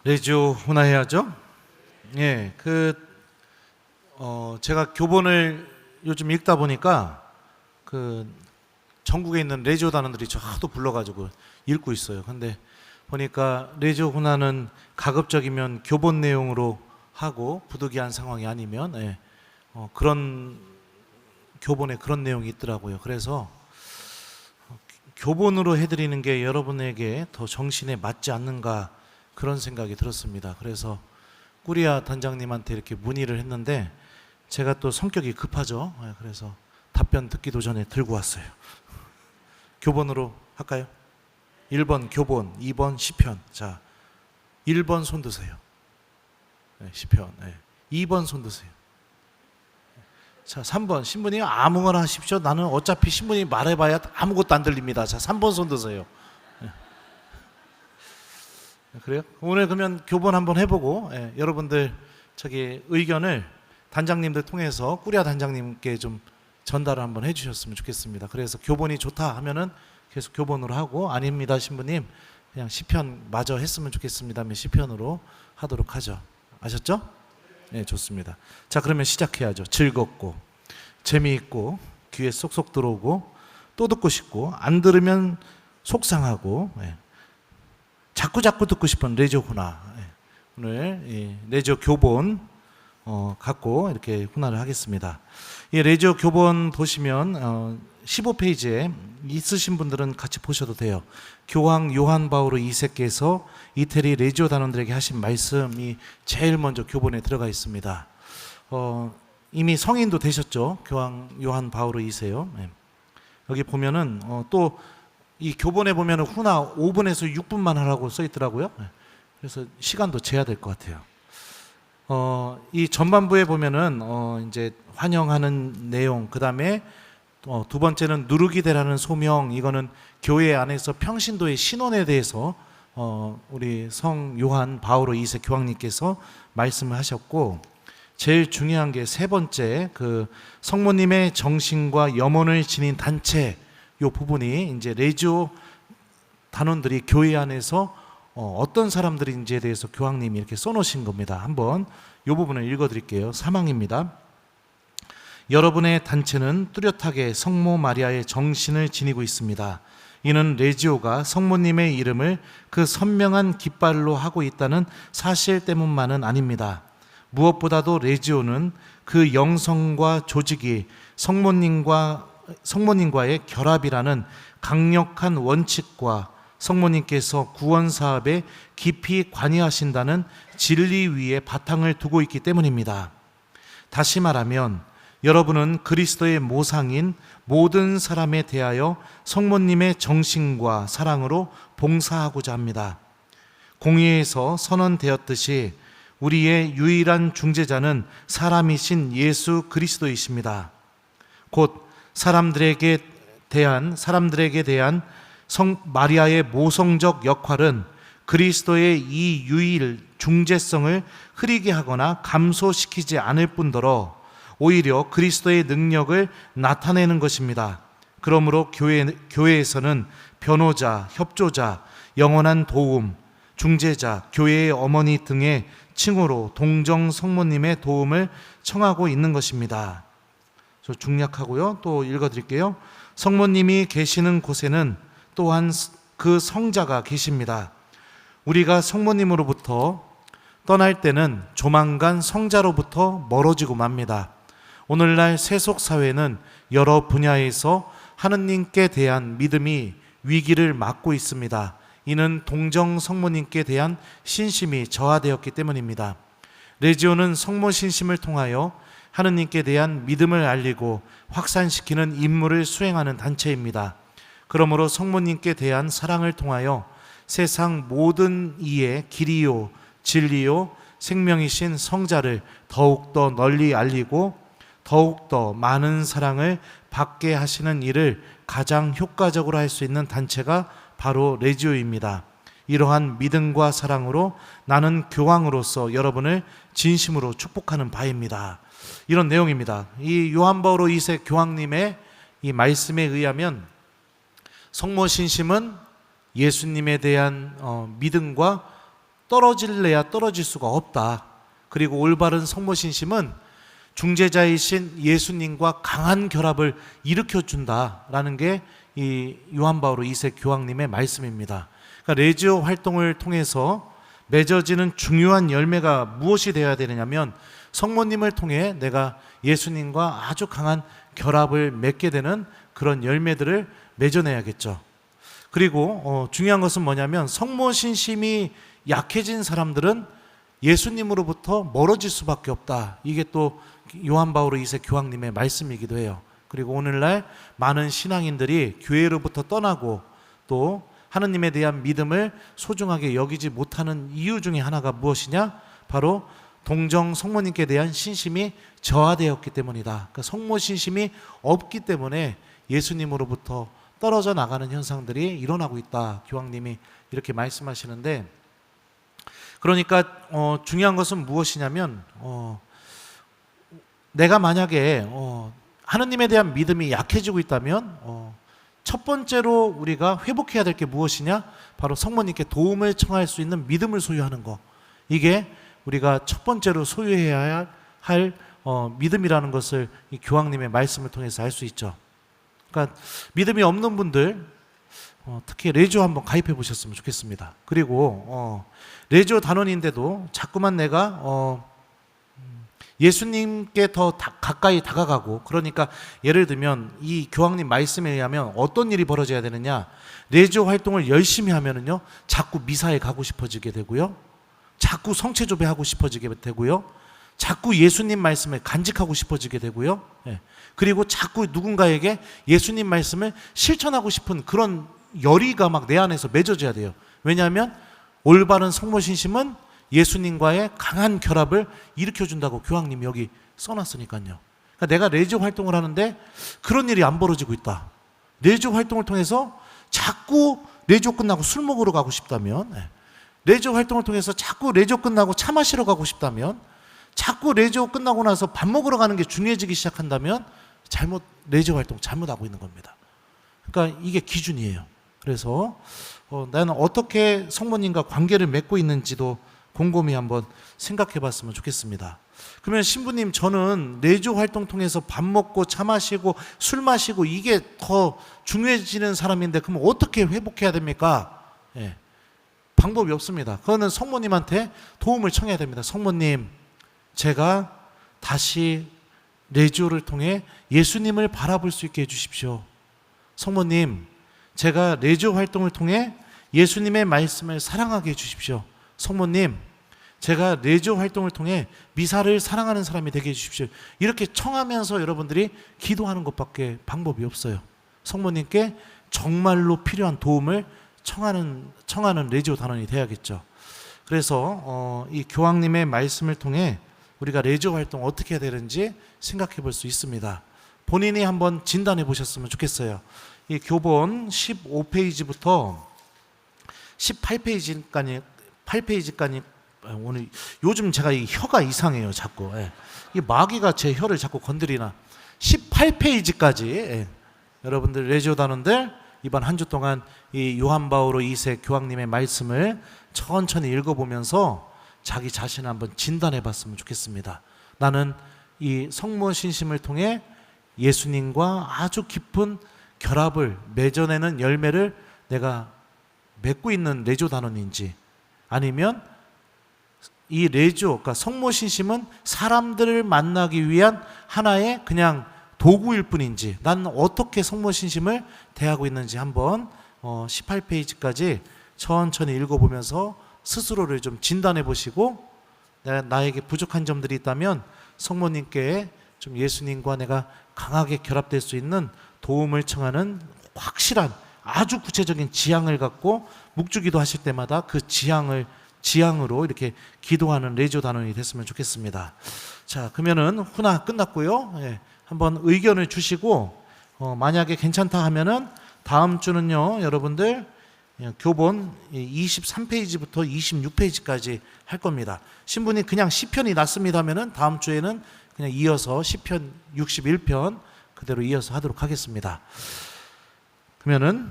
레지오 훈화해야죠. 예, 제가 교본을 요즘 읽다 보니까 전국에 있는 레지오 단원들이 저 하도 불러가지고 읽고 있어요. 근데 보니까 레지오 훈화는 가급적이면 교본 내용으로 하고 부득이한 상황이 아니면 그런 교본에 그런 내용이 있더라고요. 그래서 교본으로 해드리는 게 여러분에게 더 정신에 맞지 않는가 그런 생각이 들었습니다. 그래서 꾸리아 단장님한테 이렇게 문의를 했는데 제가 또 성격이 급하죠. 그래서 답변 듣기도 전에 들고 왔어요. 교본으로 할까요? 1번 교본, 2번 시편. 자, 1번 손 드세요. 시편. 2번 손 드세요. 자, 3번 신부님 아무거나 하십시오. 나는 어차피 신부님 말해봐야 아무것도 안 들립니다. 자, 3번 손 드세요. 그래요? 오늘 그러면 교본 한번 해보고 여러분들 의견을 단장님들 통해서 꾸리아 단장님께 좀 전달을 한번 해주셨으면 좋겠습니다. 그래서 교본이 좋다 하면은 계속 교본으로 하고, 아닙니다 신부님 그냥 시편 마저 했으면 좋겠습니다 하면 시편으로 하도록 하죠. 아셨죠? 네, 좋습니다. 자, 그러면 시작해야죠. 즐겁고 재미있고 귀에 쏙쏙 들어오고 또 듣고 싶고 안 들으면 속상하고 자꾸 듣고 싶은 레지오 훈화. 오늘 레지오 교본 갖고 이렇게 훈화를 하겠습니다. 이 레지오 교본 보시면 15페이지에 있으신 분들은 같이 보셔도 돼요. 교황 요한 바오로 2세께서 이태리 레지오 단원들에게 하신 말씀이 제일 먼저 교본에 들어가 있습니다. 이미 성인도 되셨죠? 교황 요한 바오로 2세요. 여기 보면은 또 이 교본에 보면은 훈화 5분에서 6분만 하라고 써 있더라고요. 그래서 시간도 재야 될 것 같아요. 이 전반부에 보면은 이제 환영하는 내용, 그 다음에 두 번째는 누르기 되라는 소명, 이거는 교회 안에서 평신도의 신원에 대해서 우리 성 요한 바오로 2세 교황님께서 말씀을 하셨고, 제일 중요한 게 세 번째 성모님의 정신과 염원을 지닌 단체, 이 부분이 이제 레지오 단원들이 교회 안에서 어떤 사람들인지에 대해서 교황님이 이렇게 써놓으신 겁니다. 한번 이 부분을 읽어드릴게요. 3항입니다. 여러분의 단체는 뚜렷하게 성모 마리아의 정신을 지니고 있습니다. 이는 레지오가 성모님의 이름을 그 선명한 깃발로 하고 있다는 사실 때문만은 아닙니다. 무엇보다도 레지오는 그 영성과 조직이 성모님과의 결합이라는 강력한 원칙과 성모님께서 구원 사업에 깊이 관여하신다는 진리 위에 바탕을 두고 있기 때문입니다. 다시 말하면 여러분은 그리스도의 모상인 모든 사람에 대하여 성모님의 정신과 사랑으로 봉사하고자 합니다. 공의에서 선언되었듯이 우리의 유일한 중재자는 사람이신 예수 그리스도이십니다. 곧 사람들에게 대한 성 마리아의 모성적 역할은 그리스도의 이 유일 중재성을 흐리게 하거나 감소시키지 않을 뿐더러 오히려 그리스도의 능력을 나타내는 것입니다. 그러므로 교회에서는 변호자, 협조자, 영원한 도움, 중재자, 교회의 어머니 등의 칭호로 동정 성모님의 도움을 청하고 있는 것입니다. 저 중략하고요. 또 읽어드릴게요. 성모님이 계시는 곳에는 또한 그 성자가 계십니다. 우리가 성모님으로부터 떠날 때는 조만간 성자로부터 멀어지고 맙니다. 오늘날 세속사회는 여러 분야에서 하느님께 대한 믿음이 위기를 맞고 있습니다. 이는 동정 성모님께 대한 신심이 저하되었기 때문입니다. 레지오는 성모 신심을 통하여 하느님께 대한 믿음을 알리고 확산시키는 임무를 수행하는 단체입니다. 그러므로 성모님께 대한 사랑을 통하여 세상 모든 이의 길이요 진리요 생명이신 성자를 더욱더 널리 알리고 더욱더 많은 사랑을 받게 하시는 일을 가장 효과적으로 할 수 있는 단체가 바로 레지오입니다. 이러한 믿음과 사랑으로 나는 교황으로서 여러분을 진심으로 축복하는 바입니다. 이런 내용입니다. 이 요한 바오로 2세 교황님의 이 말씀에 의하면 성모 신심은 예수님에 대한 믿음과 떨어질래야 떨어질 수가 없다. 그리고 올바른 성모 신심은 중재자이신 예수님과 강한 결합을 일으켜 준다라는 게 이 요한 바오로 2세 교황님의 말씀입니다. 그러니까 레지오 활동을 통해서 맺어지는 중요한 열매가 무엇이 되어야 되느냐면 성모님을 통해 내가 예수님과 아주 강한 결합을 맺게 되는 그런 열매들을 맺어내야겠죠. 그리고 중요한 것은 뭐냐면 성모 신심이 약해진 사람들은 예수님으로부터 멀어질 수밖에 없다. 이게 또 요한 바오로 2세 교황님의 말씀이기도 해요. 그리고 오늘날 많은 신앙인들이 교회로부터 떠나고 또 하느님에 대한 믿음을 소중하게 여기지 못하는 이유 중에 하나가 무엇이냐? 바로 동정 성모님께 대한 신심이 저하되었기 때문이다. 그러니까 성모 신심이 없기 때문에 예수님으로부터 떨어져 나가는 현상들이 일어나고 있다. 교황님이 이렇게 말씀하시는데, 그러니까 중요한 것은 무엇이냐면 내가 만약에 하느님에 대한 믿음이 약해지고 있다면 첫 번째로 우리가 회복해야 될 게 무엇이냐? 바로 성모님께 도움을 청할 수 있는 믿음을 소유하는 것. 이게 우리가 첫 번째로 소유해야 할 믿음이라는 것을 이 교황님의 말씀을 통해서 알 수 있죠. 그러니까 믿음이 없는 분들 특히 레지오 한번 가입해 보셨으면 좋겠습니다. 그리고 레지오 단원인데도 자꾸만 내가 예수님께 더 가까이 다가가고, 그러니까 예를 들면 이 교황님 말씀에 의하면 어떤 일이 벌어져야 되느냐, 레지오 활동을 열심히 하면은요 자꾸 미사에 가고 싶어지게 되고요, 자꾸 성체조배하고 싶어지게 되고요, 자꾸 예수님 말씀을 간직하고 싶어지게 되고요, 그리고 자꾸 누군가에게 예수님 말씀을 실천하고 싶은 그런 열의가 막 내 안에서 맺어져야 돼요. 왜냐하면 올바른 성모 신심은 예수님과의 강한 결합을 일으켜준다고 교황님이 여기 써놨으니까요. 그러니까 내가 레지오 활동을 하는데 그런 일이 안 벌어지고 있다. 레지오 활동을 통해서 자꾸 레지오 끝나고 술 먹으러 가고 싶다면, 레지오 활동을 통해서 자꾸 레지오 끝나고 차 마시러 가고 싶다면, 자꾸 레지오 끝나고 나서 밥 먹으러 가는 게 중요해지기 시작한다면 레지오 활동 잘못하고 있는 겁니다. 그러니까 이게 기준이에요. 그래서 나는 어떻게 성모님과 관계를 맺고 있는지도 곰곰이 한번 생각해 봤으면 좋겠습니다. 그러면 신부님, 저는 레지오 활동 통해서 밥 먹고 차 마시고 술 마시고 이게 더 중요해지는 사람인데 그럼 어떻게 회복해야 됩니까? 방법이 없습니다. 그거는 성모님한테 도움을 청해야 됩니다. 성모님, 제가 다시 레지오를 통해 예수님을 바라볼 수 있게 해주십시오. 성모님, 제가 레지오 활동을 통해 예수님의 말씀을 사랑하게 해주십시오. 성모님, 제가 레지오 활동을 통해 미사를 사랑하는 사람이 되게 해주십시오. 이렇게 청하면서 여러분들이 기도하는 것밖에 방법이 없어요. 성모님께 정말로 필요한 도움을 청하는 레지오 단원이 돼야겠죠. 그래서 이 교황님의 말씀을 통해 우리가 레지오 활동 어떻게 해야 되는지 생각해 볼 수 있습니다. 본인이 한번 진단해 보셨으면 좋겠어요. 이 교본 15페이지부터 18페이지까지 오늘 요즘 제가 이 혀가 이상해요. 자꾸 이 마귀가 제 혀를 자꾸 건드리나. 18페이지까지 여러분들 레지오 단원들 이번 한 주 동안 이 요한 바오로 2세 교황님의 말씀을 천천히 읽어보면서 자기 자신을 한번 진단해 봤으면 좋겠습니다. 나는 이 성모 신심을 통해 예수님과 아주 깊은 결합을 맺어내는 열매를 내가 맺고 있는 레지오 단원인지, 아니면 이 레지오, 그러니까 성모 신심은 사람들을 만나기 위한 하나의 그냥 도구일 뿐인지, 나는 어떻게 성모 신심을 대하고 있는지 한번 18페이지까지 천천히 읽어보면서 스스로를 좀 진단해 보시고, 나에게 부족한 점들이 있다면 성모님께 좀 예수님과 내가 강하게 결합될 수 있는 도움을 청하는 확실한 아주 구체적인 지향을 갖고 묵주기도 하실 때마다 그 지향으로 이렇게 기도하는 레지오 단원이 됐으면 좋겠습니다. 자, 그러면은 훈화 끝났고요. 한번 의견을 주시고 만약에 괜찮다 하면은 다음 주는요, 여러분들 교본 23페이지부터 26페이지까지 할 겁니다. 신부님 그냥 시편이 낫습니다 하면은 다음 주에는 그냥 이어서 시편 61편 그대로 이어서 하도록 하겠습니다. 그러면은